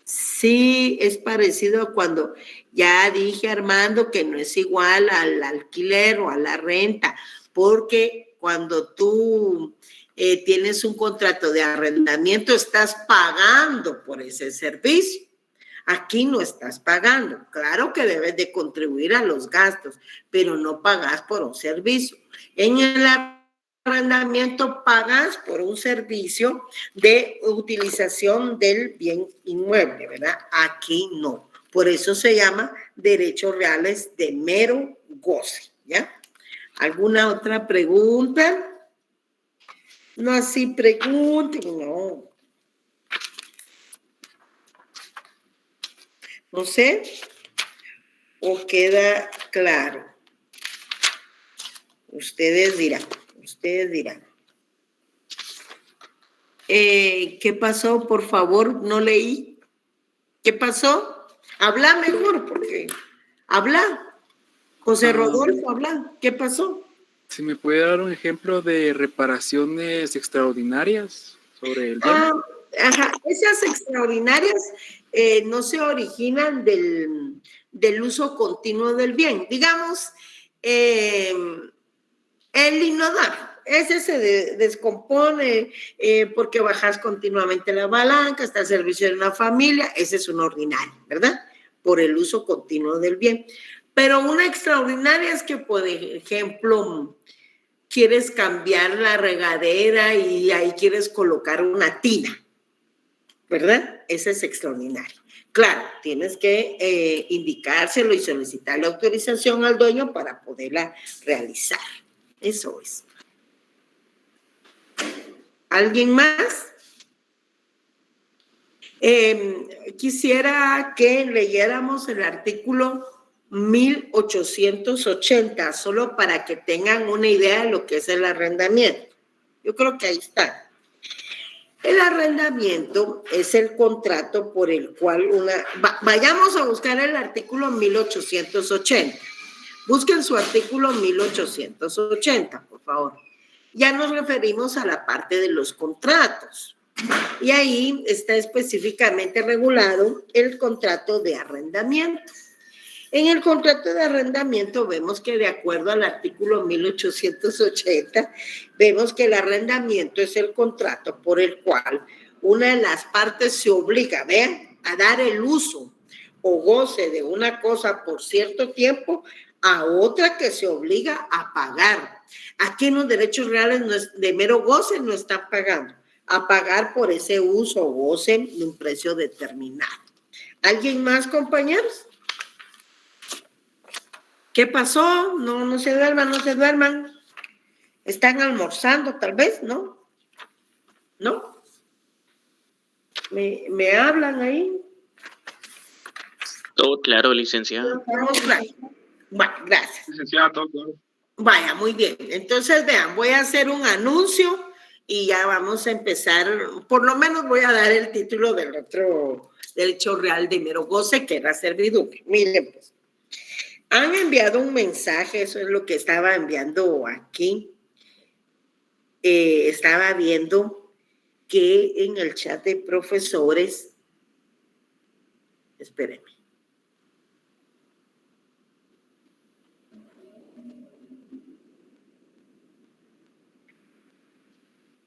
Sí, es parecido a cuando ya dije, Armando, que no es igual al alquiler o a la renta, porque cuando tú tienes un contrato de arrendamiento, estás pagando por ese servicio. Aquí no estás pagando. Claro que debes de contribuir a los gastos, pero no pagas por un servicio. En el arrendamiento pagas por un servicio de utilización del bien inmueble, ¿verdad? Aquí no. Por eso se llama derechos reales de mero goce, ¿ya? ¿Alguna otra pregunta? No así pregunten, no. No sé, o queda claro. Ustedes dirán. ¿Qué pasó? Por favor, no leí. ¿Qué pasó? Habla mejor, porque habla. José Rodolfo, habla. ¿Qué pasó? ¿Se me puede dar un ejemplo de reparaciones extraordinarias sobre el bien? Ajá. Esas extraordinarias no se originan del uso continuo del bien. Digamos, el inodoro, ese se descompone porque bajas continuamente la palanca, está al servicio de una familia, ese es un ordinario, ¿verdad? Por el uso continuo del bien. Pero una extraordinaria es que, por ejemplo, quieres cambiar la regadera y ahí quieres colocar una tina, ¿verdad? Ese es extraordinario. Claro, tienes que indicárselo y solicitarle autorización al dueño para poderla realizar. Eso es. ¿Alguien más? Quisiera que leyéramos el artículo 1880, solo para que tengan una idea de lo que es el arrendamiento. Yo creo que ahí está. El arrendamiento es el contrato por el cual vayamos a buscar el artículo 1880. Busquen su artículo 1880, por favor. Ya nos referimos a la parte de los contratos. Y ahí está específicamente regulado el contrato de arrendamiento. En el contrato de arrendamiento vemos que, de acuerdo al artículo 1880, vemos que el arrendamiento es el contrato por el cual una de las partes se obliga, vean, a dar el uso o goce de una cosa por cierto tiempo a otra que se obliga a pagar. Aquí en los derechos reales de mero goce no están pagando, a pagar por ese uso o goce de un precio determinado. ¿Alguien más, compañeros? ¿Qué pasó? No se duerman. Están almorzando, tal vez, ¿no? ¿No? ¿Me hablan ahí? Todo claro, licenciada. Bueno, gracias. Licenciada, todo claro. Vaya, muy bien. Entonces, vean, voy a hacer un anuncio y ya vamos a empezar. Por lo menos voy a dar el título del otro derecho real de mero goce, que era servidumbre. Miren, pues. Han enviado un mensaje, eso es lo que estaba enviando aquí. Estaba viendo que en el chat de profesores, espérenme.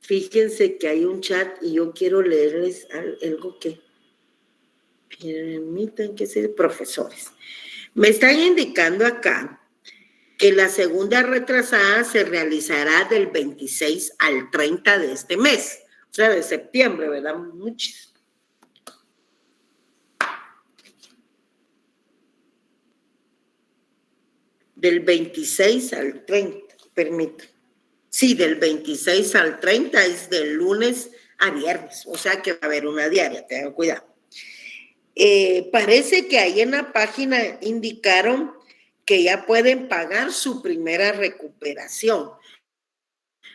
Fíjense que hay un chat y yo quiero leerles algo que permitan que sean profesores. Me están indicando acá que la segunda retrasada se realizará del 26 al 30 de este mes, o sea, de septiembre, ¿verdad? Muchos. del 26 al 30, permítame. Sí, del 26 al 30 es del lunes a viernes, o sea que va a haber una diaria, tengan cuidado. Parece que ahí en la página indicaron que ya pueden pagar su primera recuperación.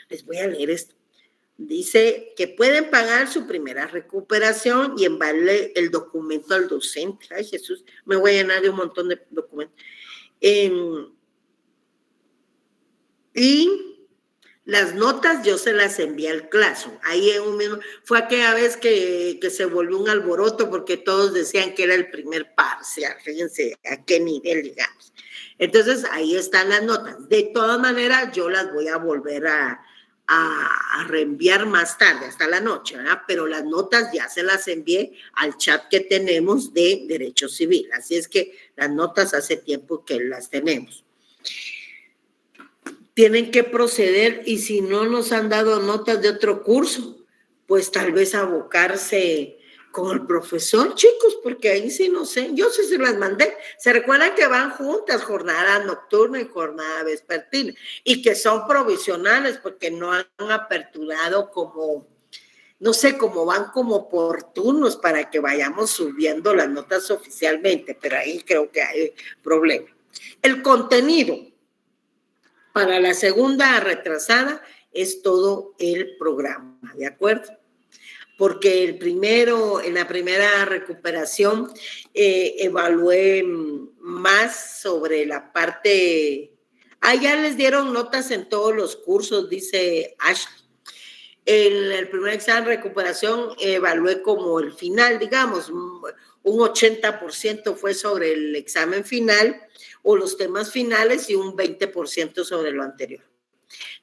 Les voy a leer esto. Dice que pueden pagar su primera recuperación y enviarle el documento al docente. Ay, Jesús, me voy a llenar de un montón de documentos. Y las notas yo se las envié al Classroom. Ahí en un mismo, fue aquella vez que se volvió un alboroto porque todos decían que era el primer parcial. Fíjense a qué nivel, digamos. Entonces, ahí están las notas. De todas maneras, yo las voy a volver a reenviar más tarde, hasta la noche, ¿verdad? Pero las notas ya se las envié al chat que tenemos de Derecho Civil. Así es que las notas hace tiempo que las tenemos. Tienen que proceder y si no nos han dado notas de otro curso, pues tal vez abocarse con el profesor, chicos, porque ahí sí no sé, yo sí se las mandé. Se recuerdan que van juntas, jornada nocturna y jornada vespertina, y que son provisionales porque no han aperturado como, no sé, como van como por turnos para que vayamos subiendo las notas oficialmente, pero ahí creo que hay problema. El contenido para la segunda retrasada es todo el programa, ¿de acuerdo? Porque en la primera recuperación, evalué más sobre la parte. Ya les dieron notas en todos los cursos, dice Ashley. En el primer examen de recuperación evalué como el final, digamos, un 80% fue sobre el examen final o los temas finales y un 20% sobre lo anterior.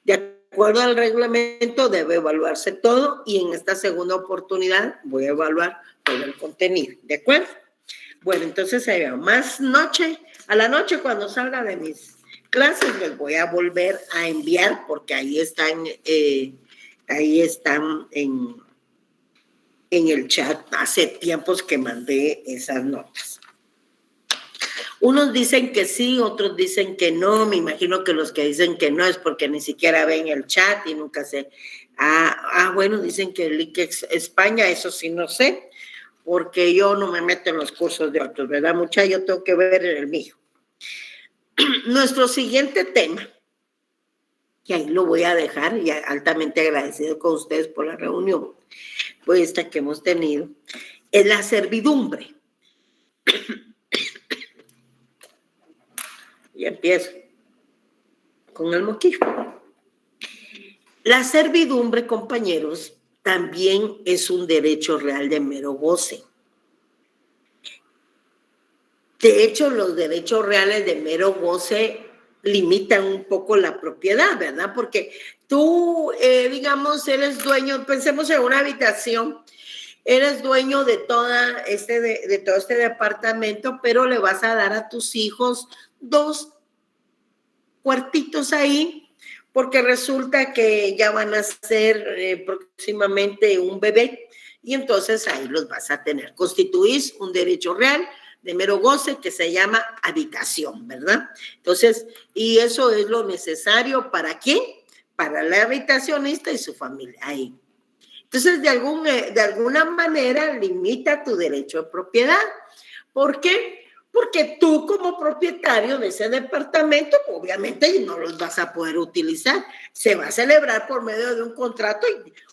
De acuerdo al reglamento debe evaluarse todo y en esta segunda oportunidad voy a evaluar todo el contenido, ¿de acuerdo? Bueno, entonces más a la noche cuando salga de mis clases les voy a volver a enviar porque ahí están en el chat, hace tiempos que mandé esas notas. Unos dicen que sí, otros dicen que no. Me imagino que los que dicen que no es porque ni siquiera ven el chat y nunca sé. Bueno, dicen que el ICEX España, eso sí no sé, porque yo no me meto en los cursos de otros, ¿verdad, muchachos? Yo tengo que ver el mío. Nuestro siguiente tema, y ahí lo voy a dejar, y altamente agradecido con ustedes por la reunión, pues esta que hemos tenido, es la servidumbre. Y empiezo con el moquillo. La servidumbre, compañeros, también es un derecho real de mero goce. De hecho, los derechos reales de mero goce limitan un poco la propiedad, ¿verdad? Porque tú, digamos, eres dueño, pensemos en una habitación, eres dueño de todo este departamento, pero le vas a dar a tus hijos 2 cuartitos ahí, porque resulta que ya van a ser próximamente un bebé, y entonces ahí los vas a tener. Constituís un derecho real de mero goce que se llama habitación, ¿verdad? Entonces, y eso es lo necesario, ¿para quién? Para el habitacionista y su familia, ahí. Entonces, de alguna manera limita tu derecho de propiedad. ¿Por qué? Porque tú como propietario de ese departamento, obviamente no los vas a poder utilizar. Se va a celebrar por medio de un contrato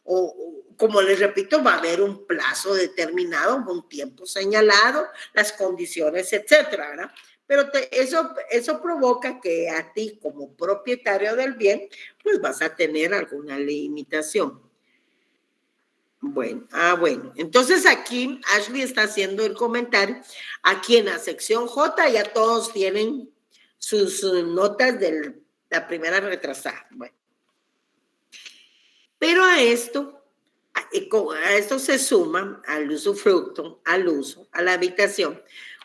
o como les repito, va a haber un plazo determinado, un tiempo señalado, las condiciones, etcétera, ¿verdad? Pero eso provoca que a ti como propietario del bien, pues vas a tener alguna limitación. Bueno, entonces aquí Ashley está haciendo el comentario. Aquí en la sección J ya todos tienen sus notas de la primera retrasada. Bueno. Pero a esto se suma al usufructo, al uso, a la habitación,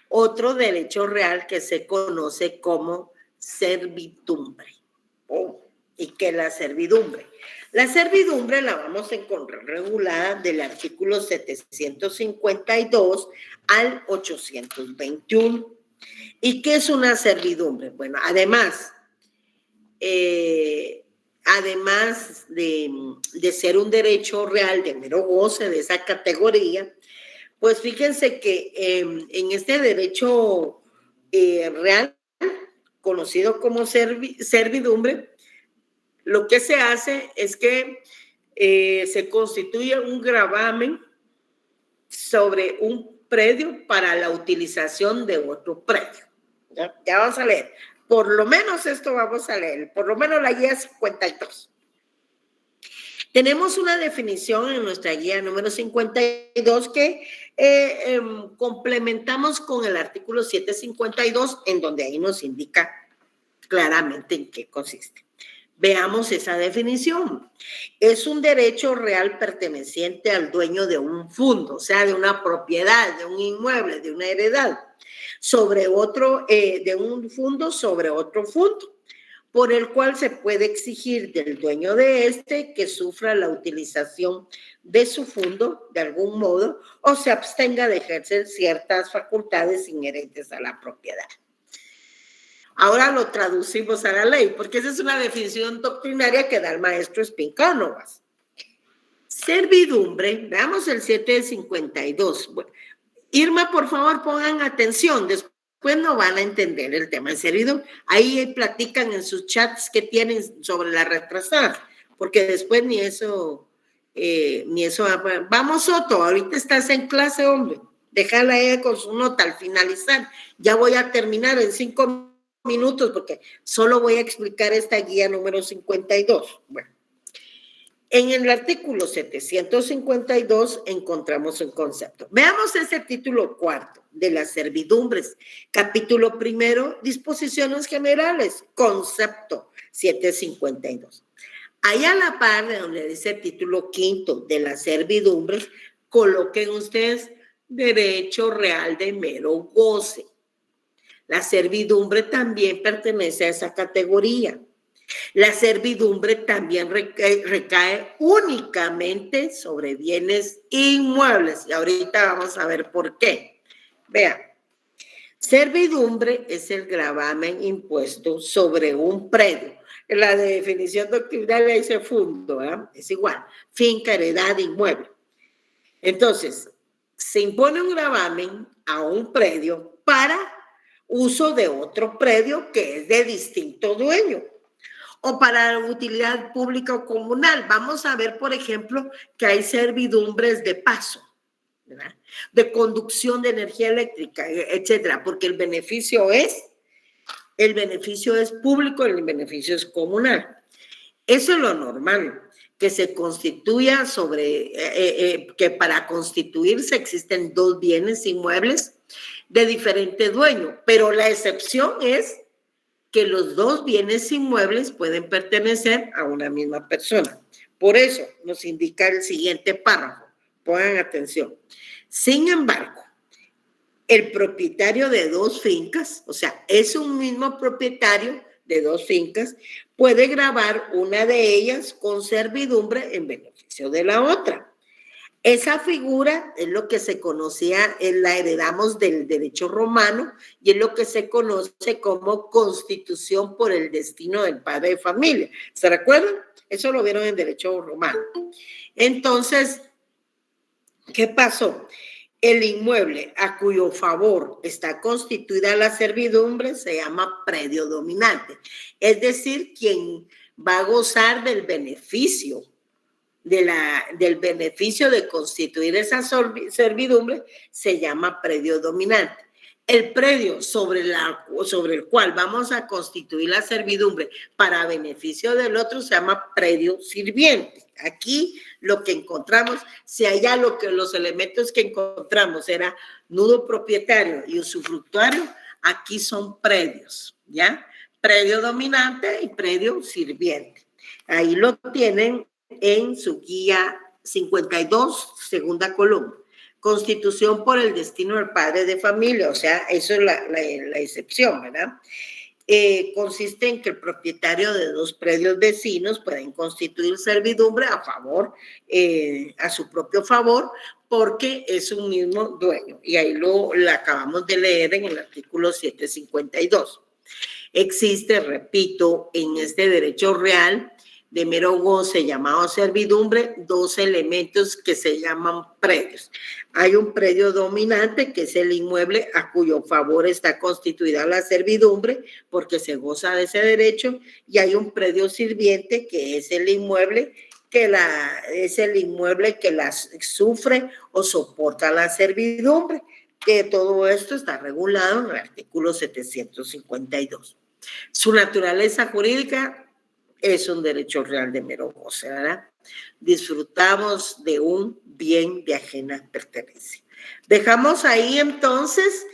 otro derecho real que se conoce como servidumbre. ¿Y qué es la servidumbre? La servidumbre la vamos a encontrar regulada del artículo 752 al 821. ¿Y qué es una servidumbre? Bueno, además de ser un derecho real de mero goce de esa categoría, pues fíjense que en este derecho real, conocido como servidumbre, lo que se hace es que se constituye un gravamen sobre un predio para la utilización de otro predio. Ya vamos a leer. Por lo menos esto vamos a leer, por lo menos la guía 52. Tenemos una definición en nuestra guía número 52 que complementamos con el artículo 752, en donde ahí nos indica claramente en qué consiste. Veamos esa definición. Es un derecho real perteneciente al dueño de un fondo, o sea, de una propiedad, de un inmueble, de una heredad, sobre otro, de un fondo sobre otro fondo, por el cual se puede exigir del dueño de este que sufra la utilización de su fondo de algún modo o se abstenga de ejercer ciertas facultades inherentes a la propiedad. Ahora lo traducimos a la ley, porque esa es una definición doctrinaria que da el maestro Spincánovas. Servidumbre, veamos el 752. Bueno, Irma, por favor, pongan atención, después no van a entender el tema de servidumbre. Ahí platican en sus chats que tienen sobre la retrasada, porque después ni eso. Vamos, Soto, ahorita estás en clase, hombre. Déjala ella con su nota al finalizar. Ya voy a terminar en 5 minutos porque solo voy a explicar esta guía número 52. Bueno, en el artículo 752 encontramos un concepto. Veamos ese título cuarto de las servidumbres. Capítulo primero, disposiciones generales, concepto 752. Ahí a la par de donde dice título quinto de las servidumbres, coloquen ustedes derecho real de mero goce. La servidumbre también pertenece a esa categoría. La servidumbre también recae únicamente sobre bienes inmuebles. Y ahorita vamos a ver por qué. Vean, servidumbre es el gravamen impuesto sobre un predio. La definición doctrinal dice fondo, ¿verdad? Es igual, finca, heredad, inmueble. Entonces, se impone un gravamen a un predio para uso de otro predio que es de distinto dueño o para utilidad pública o comunal. Vamos a ver, por ejemplo, que hay servidumbres de paso, ¿verdad? De conducción de energía eléctrica, etcétera, porque el beneficio es público, el beneficio es comunal. Eso es lo normal, que se constituya que para constituirse existen dos bienes inmuebles de diferente dueño, pero la excepción es que los dos bienes inmuebles pueden pertenecer a una misma persona. Por eso nos indica el siguiente párrafo. Pongan atención. Sin embargo, el propietario de dos fincas, o sea, es un mismo propietario de dos fincas, puede gravar una de ellas con servidumbre en beneficio de la otra. Esa figura es lo que se conocía, la heredamos del derecho romano y es lo que se conoce como constitución por el destino del padre de familia. ¿Se recuerdan? Eso lo vieron en derecho romano. Entonces, ¿qué pasó? El inmueble a cuyo favor está constituida la servidumbre se llama predio dominante. Es decir, quien va a gozar del beneficio de constituir esa servidumbre se llama predio dominante. El predio sobre el cual vamos a constituir la servidumbre para beneficio del otro se llama predio sirviente. Aquí lo que encontramos, si allá los elementos que encontramos era nudo propietario y usufructuario, aquí son predios, ¿ya? Predio dominante y predio sirviente. Ahí lo tienen en su guía 52, segunda columna. Constitución por el destino del padre de familia, o sea, eso es la excepción, ¿verdad? Consiste en que el propietario de dos predios vecinos pueden constituir servidumbre a su propio favor porque es un mismo dueño. Y ahí lo acabamos de leer en el artículo 752. Existe, repito, en este derecho real de mero goce llamado servidumbre, dos elementos que se llaman predios. Hay un predio dominante, que es el inmueble a cuyo favor está constituida la servidumbre, porque se goza de ese derecho, y hay un predio sirviente, que es el inmueble que sufre o soporta la servidumbre, que todo esto está regulado en el artículo 752. Su naturaleza jurídica es un derecho real de mero goce, ¿verdad? Disfrutamos de un bien de ajena pertenencia. Dejamos ahí entonces,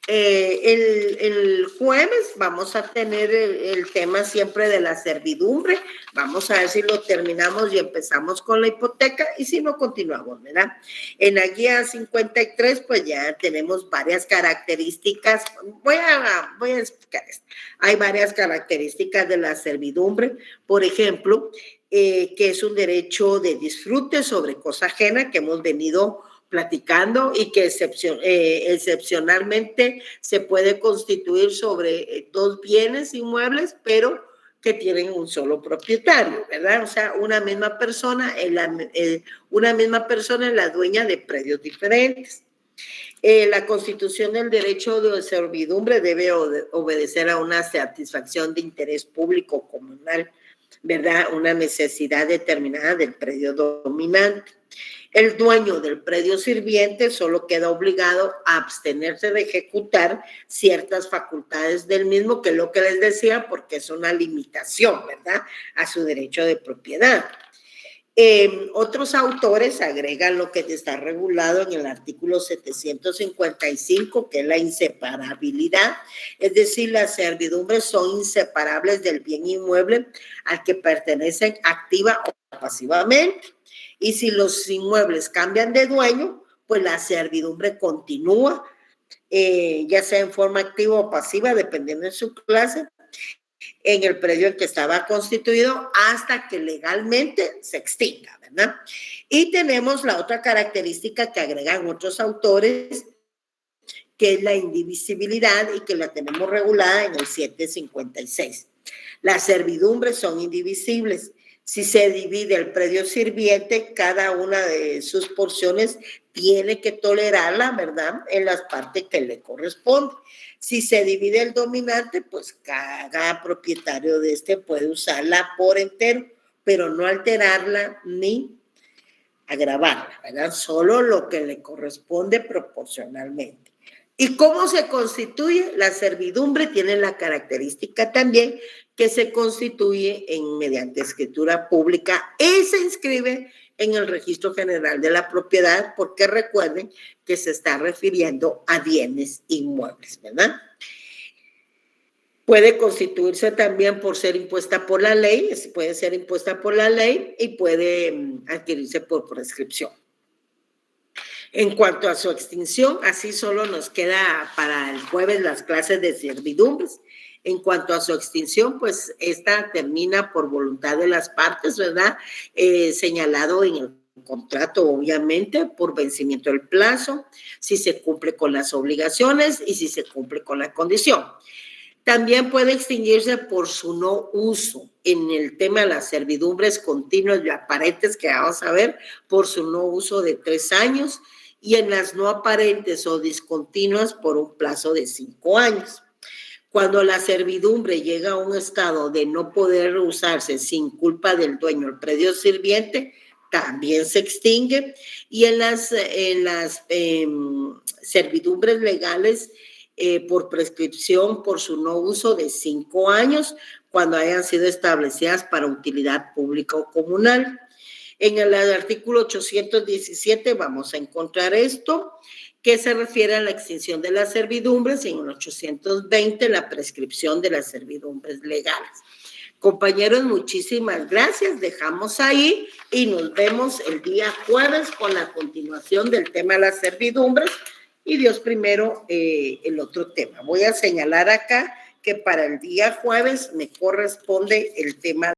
el jueves vamos a tener el tema siempre de la servidumbre. Vamos a ver si lo terminamos y empezamos con la hipoteca, y si no, continuamos, ¿verdad? En la guía 53, pues ya tenemos varias características. Voy a explicar esto. Hay varias características de la servidumbre. Por ejemplo, que es un derecho de disfrute sobre cosa ajena, que hemos venido platicando, y que excepcionalmente se puede constituir sobre dos bienes inmuebles, pero que tienen un solo propietario, ¿verdad? O sea, una misma persona es la dueña de predios diferentes. La constitución del derecho de servidumbre debe obedecer a una satisfacción de interés público comunal, ¿verdad? Una necesidad determinada del predio dominante. El dueño del predio sirviente solo queda obligado a abstenerse de ejecutar ciertas facultades del mismo, que es lo que les decía, porque es una limitación, ¿verdad?, a su derecho de propiedad. Otros autores agregan lo que está regulado en el artículo 755, que es la inseparabilidad, es decir, las servidumbres son inseparables del bien inmueble al que pertenecen activa o pasivamente. Y si los inmuebles cambian de dueño, pues la servidumbre continúa, ya sea en forma activa o pasiva, dependiendo de su clase, en el predio en que estaba constituido hasta que legalmente se extinga, ¿verdad? Y tenemos la otra característica que agregan otros autores, que es la indivisibilidad, y que la tenemos regulada en el 756. Las servidumbres son indivisibles. Si se divide el predio sirviente, cada una de sus porciones tiene que tolerarla, ¿verdad?, en las partes que le corresponde. Si se divide el dominante, pues cada propietario de este puede usarla por entero, pero no alterarla ni agravarla, ¿verdad? Solo lo que le corresponde proporcionalmente. ¿Y cómo se constituye? La servidumbre tiene la característica también que se constituye mediante escritura pública y se inscribe en el Registro General de la Propiedad, porque recuerden que se está refiriendo a bienes inmuebles, ¿verdad? Puede constituirse también por ser impuesta por la ley, puede ser impuesta por la ley, y puede adquirirse por prescripción. En cuanto a su extinción, así solo nos queda para el jueves las clases de servidumbres. En cuanto a su extinción, pues esta termina por voluntad de las partes, ¿verdad? Señalado en el contrato, obviamente, por vencimiento del plazo, si se cumple con las obligaciones y si se cumple con la condición. También puede extinguirse por su no uso. En el tema de las servidumbres continuas y aparentes, que vamos a ver, por su no uso de 3 años, y en las no aparentes o discontinuas por un plazo de 5 años. Cuando la servidumbre llega a un estado de no poder usarse sin culpa del dueño del predio sirviente, también se extingue. Y en las servidumbres legales, por prescripción por su no uso de 5 años, cuando hayan sido establecidas para utilidad pública o comunal. En el artículo 817 vamos a encontrar esto, que se refiere a la extinción de las servidumbres, y en el 820 la prescripción de las servidumbres legales. Compañeros, muchísimas gracias. Dejamos ahí y nos vemos el día jueves con la continuación del tema de las servidumbres, y Dios primero el otro tema. Voy a señalar acá que para el día jueves me corresponde el tema